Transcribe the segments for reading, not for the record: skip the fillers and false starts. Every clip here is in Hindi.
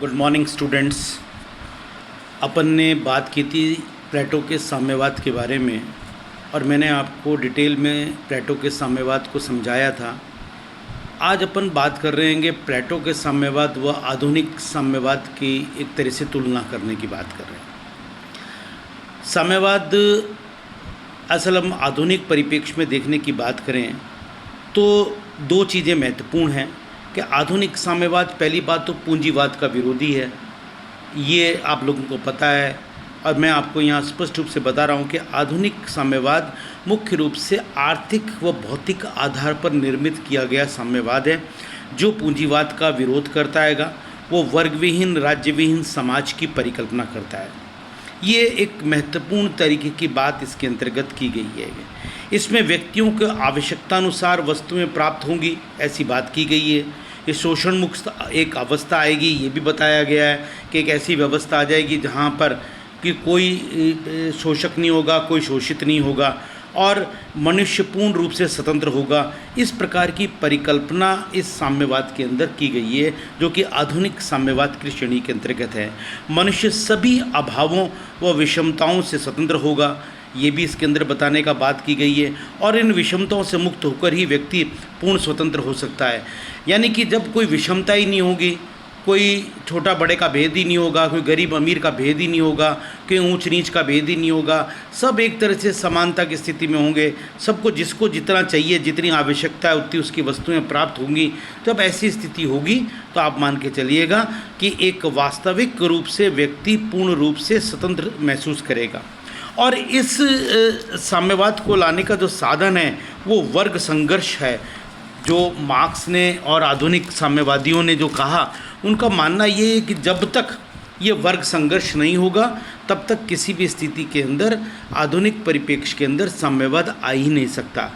Good morning students. अपन ने बात की थी प्लेटो के साम्यवाद के बारे में और मैंने आपको डिटेल में प्लेटो के साम्यवाद को समझाया था। आज अपन बात कर रहे हैं प्लेटो के साम्यवाद व आधुनिक साम्यवाद की एक तरह से तुलना करने की बात कर रहे हैं। साम्यवाद असल हम आधुनिक परिप्रेक्ष्य में देखने की बात करें तो दो चीज़ें महत्वपूर्ण हैं कि आधुनिक साम्यवाद पहली बात तो पूंजीवाद का विरोधी है, ये आप लोगों को पता है। और मैं आपको यहाँ स्पष्ट रूप से बता रहा हूँ कि आधुनिक साम्यवाद मुख्य रूप से आर्थिक व भौतिक आधार पर निर्मित किया गया साम्यवाद है, जो पूंजीवाद का विरोध करता है। वो वर्गविहीन राज्यविहीन समाज की परिकल्पना करता है। ये एक महत्वपूर्ण तरीके की बात इसके अंतर्गत की गई है। इसमें व्यक्तियों को आवश्यकतानुसार वस्तुएं प्राप्त होंगी, ऐसी बात की गई है। ये शोषण मुक्त एक अवस्था आएगी, ये भी बताया गया है कि एक ऐसी व्यवस्था आ जाएगी जहाँ पर कि कोई शोषक नहीं होगा, कोई शोषित नहीं होगा और मनुष्य पूर्ण रूप से स्वतंत्र होगा। इस प्रकार की परिकल्पना इस साम्यवाद के अंदर की गई है, जो कि आधुनिक साम्यवाद की श्रेणी के अंतर्गत है। मनुष्य सभी अभावों व विषमताओं से स्वतंत्र होगा, ये भी इसके अंदर बताने का बात की गई है। और इन विषमताओं से मुक्त होकर ही व्यक्ति पूर्ण स्वतंत्र हो सकता है। यानी कि जब कोई विषमता ही नहीं होगी, कोई छोटा बड़े का भेद ही नहीं होगा, कोई गरीब अमीर का भेद ही नहीं होगा, कोई ऊंच नीच का भेद ही नहीं होगा, सब एक तरह से समानता की स्थिति में होंगे, सबको जिसको जितना चाहिए, जितनी आवश्यकता है उतनी उसकी वस्तुएं प्राप्त होंगी। जब ऐसी स्थिति होगी तो आप मान के चलिएगा कि एक वास्तविक रूप से व्यक्ति पूर्ण रूप से स्वतंत्र महसूस करेगा। और इस साम्यवाद को लाने का जो साधन है वो वर्ग संघर्ष है। जो मार्क्स ने और आधुनिक साम्यवादियों ने जो कहा, उनका मानना ये है कि जब तक ये वर्ग संघर्ष नहीं होगा तब तक किसी भी स्थिति के अंदर आधुनिक परिप्रेक्ष्य के अंदर साम्यवाद आ ही नहीं सकता।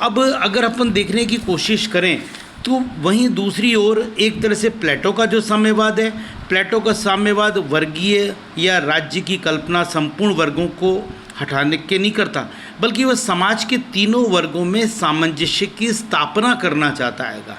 अब अगर अपन देखने की कोशिश करें तो वहीं दूसरी ओर एक तरह से प्लेटो का जो साम्यवाद है, प्लेटो का साम्यवाद वर्गीय या राज्य की कल्पना संपूर्ण वर्गों को हटाने के नहीं करता, बल्कि वह समाज के तीनों वर्गों में सामंजस्य की स्थापना करना चाहता है।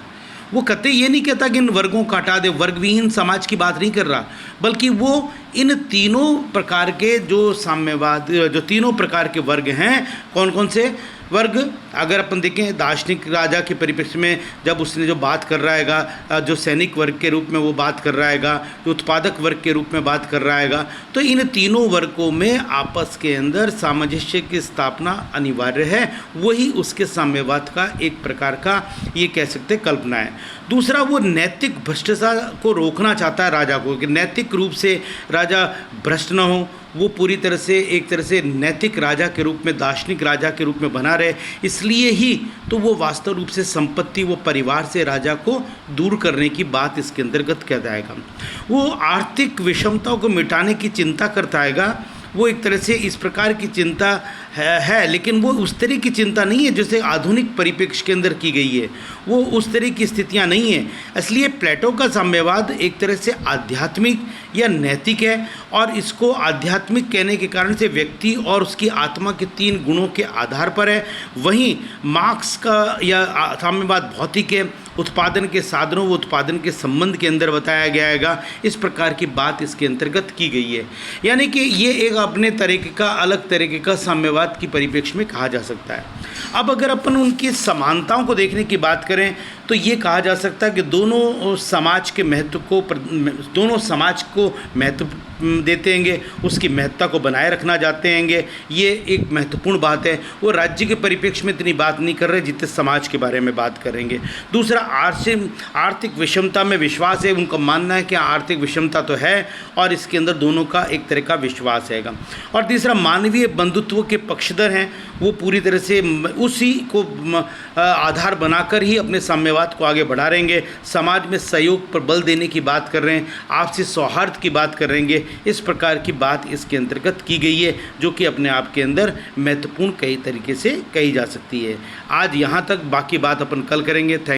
वो कतई ये नहीं कहता कि इन वर्गों को हटा दे, वर्गविहीन समाज की बात नहीं कर रहा, बल्कि वो इन तीनों प्रकार के जो साम्यवाद, जो तीनों प्रकार के वर्ग हैं, कौन कौन से वर्ग, अगर अपन देखें दार्शनिक राजा के परिप्रेक्ष्य में जब उसने जो बात कर रहा हैगा, जो सैनिक वर्ग के रूप में वो बात कर रहा हैगा, जो उत्पादक वर्ग के रूप में बात कर रहा हैगा, तो इन तीनों वर्गों में आपस के अंदर सामंजस्य की स्थापना अनिवार्य है। वही उसके साम्यवाद का एक प्रकार का ये कह सकते कल्पना है। दूसरा, वो नैतिक भ्रष्टाचार को रोकना चाहता है राजा को, कि नैतिक रूप से राजा भ्रष्ट न हो, वो पूरी तरह से एक तरह से नैतिक राजा के रूप में, दार्शनिक राजा के रूप में बना रहे। इसलिए ही तो वो वास्तव रूप से संपत्ति, वो परिवार से राजा को दूर करने की बात इसके अंतर्गत कहता है। वो आर्थिक विषमताओं को मिटाने की चिंता करता है। वो एक तरह से इस प्रकार की चिंता है, लेकिन वो उस तरह की चिंता नहीं है जैसे आधुनिक परिप्रेक्ष्य के अंदर की गई है। वो उस तरह की स्थितियां नहीं है। इसलिए प्लेटो का साम्यवाद एक तरह से आध्यात्मिक या नैतिक है, और इसको आध्यात्मिक कहने के कारण से व्यक्ति और उसकी आत्मा के तीन गुणों के आधार पर है। वहीं मार्क्स का या साम्यवाद भौतिक है, उत्पादन के साधनों व उत्पादन के संबंध के अंदर बताया गया है। इस प्रकार की बात इसके अंतर्गत की गई है। यानी कि ये एक अपने तरीके का, अलग तरीके का साम्यवाद की परिप्रेक्ष्य में कहा जा सकता है। अब अगर अपन उनकी समानताओं को देखने की बात करें तो ये कहा जा सकता है कि दोनों समाज के महत्व को, दोनों समाज को महत्व देते हैं, उसकी महत्ता को बनाए रखना चाहते हैं। ये एक महत्वपूर्ण बात है। वो राज्य के परिप्रेक्ष्य में इतनी बात नहीं कर रहे जितने समाज के बारे में बात करेंगे। दूसरा, आर्थिक विषमता में विश्वास है। उनका मानना है कि आर्थिक विषमता तो है और इसके अंदर दोनों का एक तरह का विश्वास है। और तीसरा, मानवीय बंधुत्व के पक्षधर हैं। वो पूरी तरह से उसी को आधार बनाकर ही अपने साम्यवाद को आगे बढ़ा रहेंगे। समाज में सहयोग पर बल देने की बात कर रहे हैं, आपसी सौहार्द की बात कर रहेंगे। इस प्रकार की बात इसके अंतर्गत की गई है, जो कि अपने आप के अंदर महत्वपूर्ण कई तरीके से कही जा सकती है। आज यहाँ तक, बाकी बात अपन कल करेंगे। थैंक